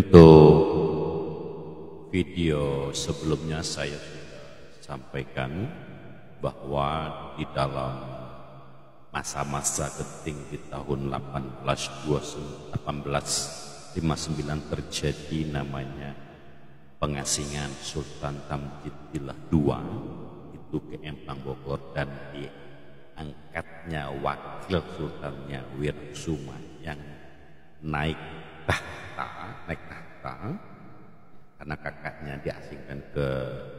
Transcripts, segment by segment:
Untuk video sebelumnya saya sudah sampaikan bahwa di dalam masa-masa genting di tahun 1859 terjadi namanya pengasingan Sultan Thamjidillah II itu ke Empang Bogor, dan diangkatnya wakil sultannya Wirakusuma yang naik tahta karena kakaknya diasingkan ke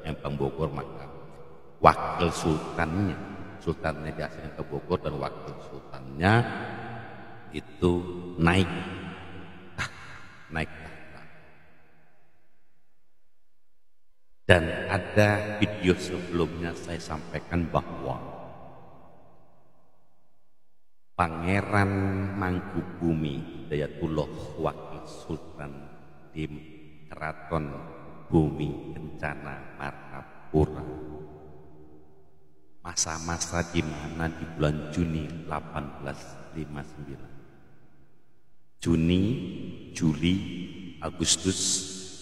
Empang Bogor, maka wakil sultannya diasingkan ke Bogor, dan wakil sultannya itu naik tahta. Dan ada video sebelumnya saya sampaikan bahwa Pangeran Mangkubumi Hidayatullah, wakil sultan di Keraton Bumi Kencana Martapura, masa-masa di mana di bulan Juni 1859, Juni, Juli, Agustus,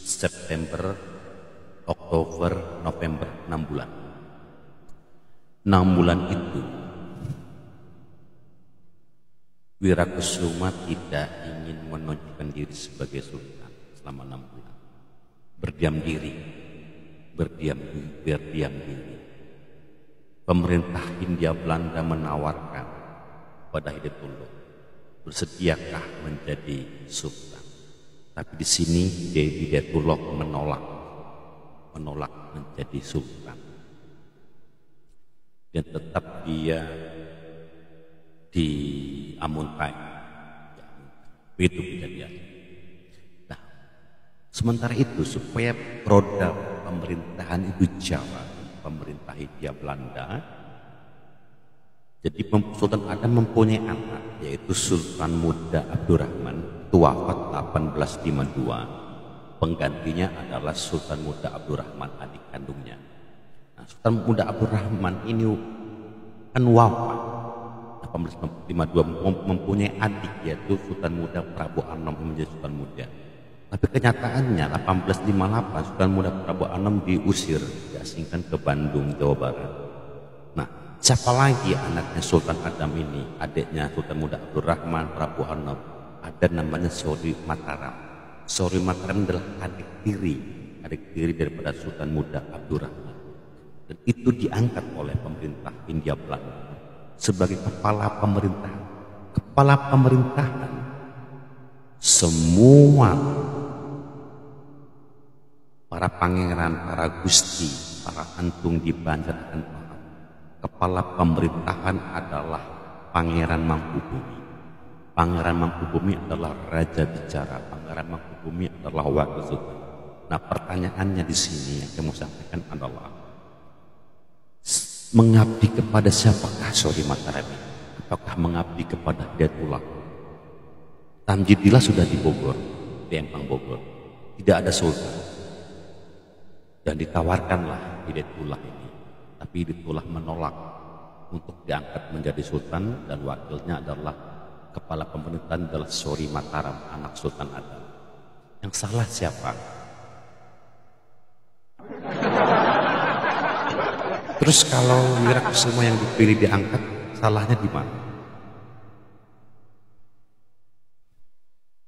September, Oktober, November, 6 bulan. 6 bulan itu Wirakusuma tidak ingin menunjukkan diri sebagai sultan selama 6 bulan. Berdiam diri. Pemerintah Hindia Belanda menawarkan pada Hidayatullah, bersediakah menjadi sultan? Tapi di sini Hidayatullah menolak menjadi sultan, dan tetap dia diamuntai. Itu kejadian. Nah, sementara itu supaya roda pemerintahan itu jalan, pemerintah Hindia Belanda, jadi Sultan Adam mempunyai anak, yaitu Sultan Muda Abdurrahman, wafat 1852. Penggantinya adalah Sultan Muda Abdurrahman, adik kandungnya. Nah, Sultan Muda Abdurrahman ini kan wafat 1852, mempunyai adik yaitu Sultan Muda Prabu Anom yang menjadi Sultan Muda. Tapi kenyataannya 1858 Sultan Muda Prabu Anom diusir, diasingkan ke Bandung, Jawa Barat. Nah, siapa lagi anaknya Sultan Adam ini? Adiknya Sultan Muda Abdurrahman, Prabu Anom, ada namanya Sori Mataram. Sori Mataram adalah adik tiri daripada Sultan Muda Abdurrahman, dan itu diangkat oleh pemerintah Hindia Belanda sebagai kepala pemerintahan. Semua para pangeran, para gusti, para antung di Banjar akan paham, kepala pemerintahan adalah Pangeran Mangkubumi. Pangeran Mangkubumi adalah raja bicara, Pangeran Mangkubumi adalah wakil sultan. Nah, pertanyaannya di sini yang saya mau sampaikan adalah, mengabdi kepada siapakah Sori Mataram? Apakah mengabdi kepada Hidayatullah? Thamjidillah sudah di Bogor, di Empang Bogor, tidak ada sultan, dan ditawarkanlah Hidayatullah ini, tapi Hidayatullah menolak untuk diangkat menjadi sultan, dan wakilnya adalah kepala pemerintahan adalah Sori Mataram, anak Sultan Adam. Yang salah siapa? Terus kalau Wirakusuma yang dipilih diangkat, salahnya di mana?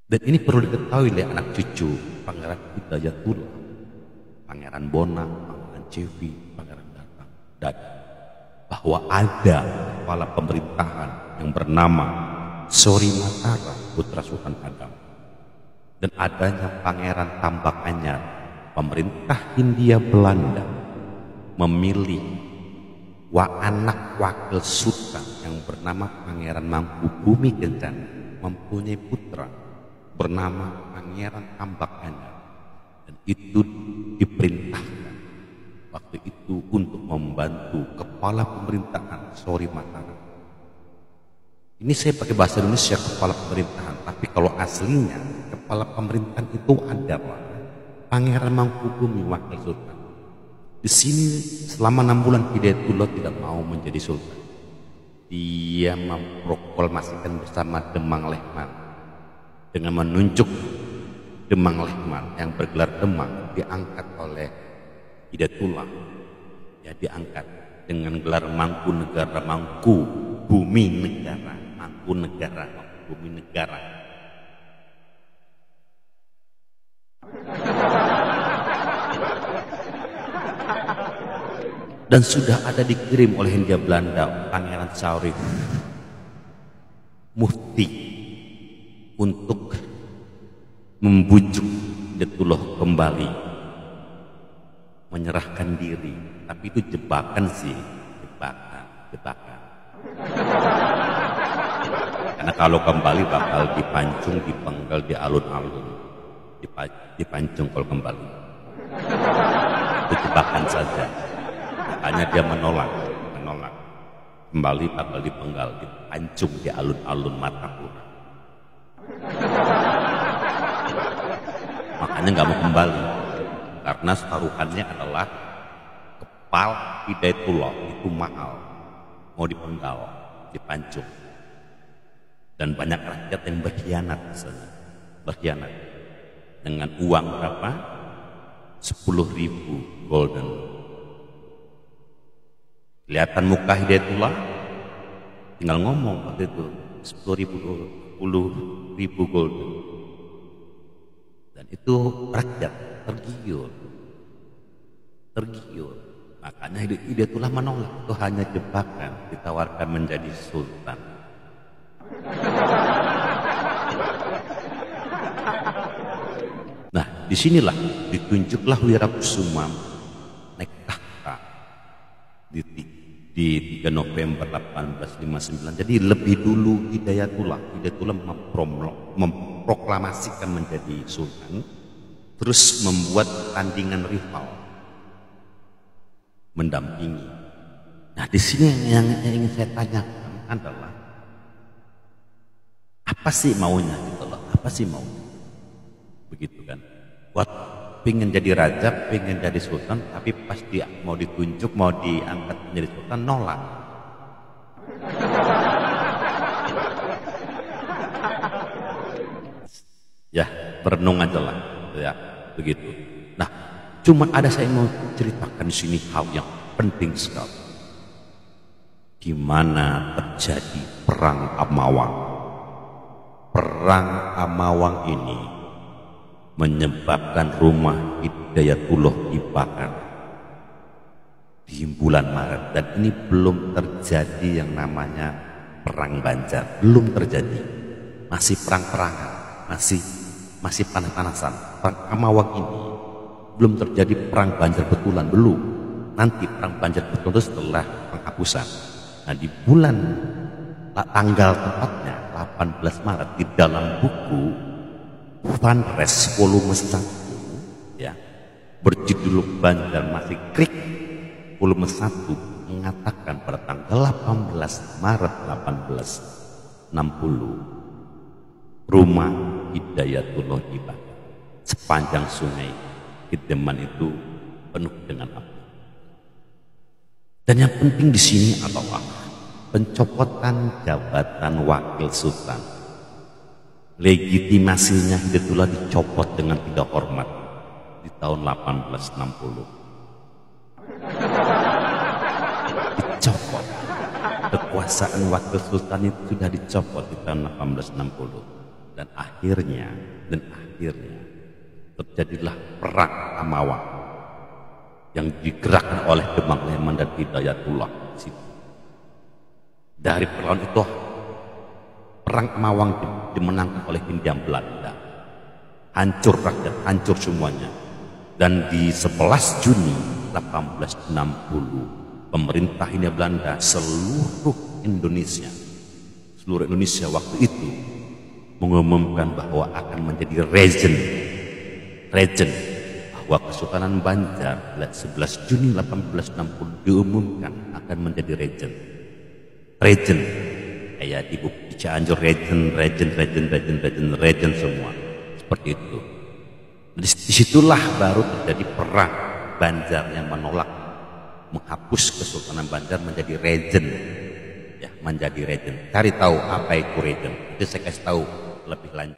Dan ini perlu diketahui oleh anak cucu Pangeran Hidayatullah, Pangeran Bonang, Pangeran Cevi, Pangeran Datang, dan bahwa ada kepala pemerintahan yang bernama Sori Mataram, putra Sultan Adam, dan adanya Pangeran Tambak Anyar. Pemerintah Hindia Belanda memilih anak wakil sultan yang bernama Pangeran Mangkubumi Kencana, mempunyai putra bernama Pangeran Tambak Anyar, dan itu diperintahkan waktu itu untuk membantu kepala pemerintahan Sori Mataram. Ini saya pakai bahasa Indonesia, kepala pemerintahan, tapi kalau aslinya kepala pemerintahan itu adalah Pangeran Mangkubumi, wakil sultan. Di sini selama 6 bulan Hidayatullah tidak mau menjadi sultan. Dia memproklamasikan bersama Demang Lehman dengan menunjuk Demang Lehman yang bergelar Demang diangkat oleh Hidayatullah, ya diangkat dengan gelar Mangku Negara, Mangku Bumi Negara, Mangku Negara, Bumi Negara. Dan sudah ada dikirim oleh Hindia Belanda Pangeran Saurif Mufti untuk membujuk Hidayatullah kembali menyerahkan diri, tapi itu jebakan sih, jebakan. Karena kalau kembali bakal dipancung, dipenggal di alun-alun, dipancung kalau kembali. Itu jebakan saja. Makanya dia menolak. Kembali bakal dipenggal, dipancung di alun-alun Martapura. Makanya nggak mau kembali, karena taruhannya adalah kepal Hidayatullah itu mahal, mau dipenggal, dipancung. Dan banyak rakyat yang berkhianat misalnya, berkhianat dengan uang berapa? 10.000 golden. Kelihatan muka Hidayatullah, tinggal ngomong waktu itu 10.000 golden. Dan itu rakyat tergiur. Makanya Hidayatullah menolak, itu hanya jebakan, ditawarkan menjadi sultan. Nah, disinilah ditunjuklah Wirakusuma naik tahta di 3 November 1859. Jadi lebih dulu Hidayatullah memproklamasikan menjadi sultan, terus membuat tandingan rival mendampingi. Nah, di sini yang ingin saya tanyakan adalah apa sih maunya gitu loh? Apa sih maunya? Begitu kan? Buat pengen jadi raja, pengen jadi sultan, tapi pas dia mau ditunjuk, mau diangkat menjadi sultan, nolak. Ya, berenung aja lah, ya, begitu. Nah, cuma ada saya mau ceritakan di sini hal yang penting sekali. Gimana terjadi perang Amawang? Perang Amawang ini menyebabkan rumah Hidayatullah dibakar di bulan Maret, dan ini belum terjadi yang namanya perang Banjar, belum terjadi, masih perang-perangan, masih panas-panasan. Perang Amawang ini belum terjadi perang Banjar betulan, belum. Nanti perang Banjar betulan itu setelah penghapusan. Nah, di bulan tanggal tepatnya 18 Maret di dalam buku Van Res volume 1 ya, berjudul Banjar Masih Krik volume 1 mengatakan pada tanggal 18 Maret 1860 rumah Hidayatullah dibakar. Sepanjang sungai Hideman itu penuh dengan api. Dan yang penting di sini adalah pencopotan jabatan wakil sultan. Legitimasinya Hidayatullah dicopot dengan tidak hormat di tahun 1860. Dicopot. Kekuasaan wakil sultan itu sudah dicopot di tahun 1860. Dan akhirnya terjadilah perang Amawang yang digerakkan oleh Demang Lehman dan Hidayatullah. Dari perlawanan itu perang Amawang dimenangkan oleh Hindia Belanda. Hancur rakyat, hancur semuanya. Dan di 11 Juni 1860 pemerintah Hindia Belanda seluruh Indonesia waktu itu mengumumkan bahwa akan menjadi regent bahwa Kesultanan Banjar 11 Juni 1860 diumumkan akan menjadi regent kayak di Cianjur regent semua seperti itu. Disitulah baru terjadi perang Banjar yang menolak menghapus Kesultanan Banjar menjadi regent. Cari tahu apa itu regent, itu saya kasih tahu lebih lanjut.